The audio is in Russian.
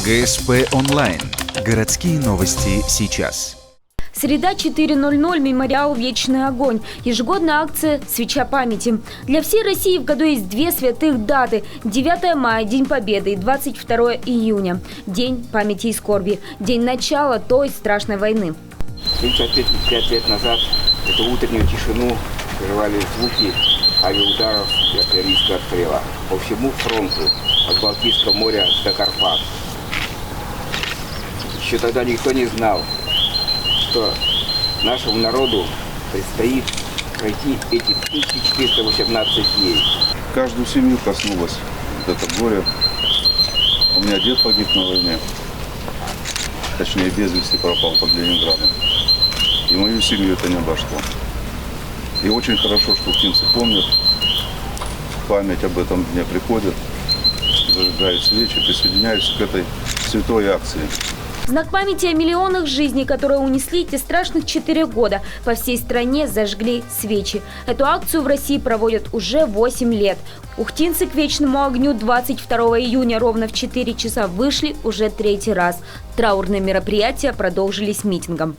ГСП онлайн. Городские новости сейчас. Среда, 4:00, мемориал «Вечный огонь». Ежегодная акция «Свеча памяти». Для всей России в году есть две святых даты. 9 мая – День Победы и 22 июня – День памяти и скорби. День начала той страшной войны. 75 лет назад эту утреннюю тишину прерывали звуки авиаударов и артиллерийского обстрела по всему фронту, от Балтийского моря до Карпат. Еще тогда никто не знал, что нашему народу предстоит пройти эти 1418 дней. Каждую семью коснулось вот это горе. У меня дед погиб на войне, точнее без вести пропал под Ленинградом. И мою семью это не обошло. И очень хорошо, что уфимцы помнят, память об этом дне приходят, зажигают свечи, присоединяются к этой святой акции. В знак памяти о миллионах жизней, которые унесли эти страшных 4 года, по всей стране зажгли свечи. Эту акцию в России проводят уже 8 лет. Ухтинцы к вечному огню 22 июня ровно в 4 часа вышли уже 3-й раз. Траурные мероприятия продолжились митингом.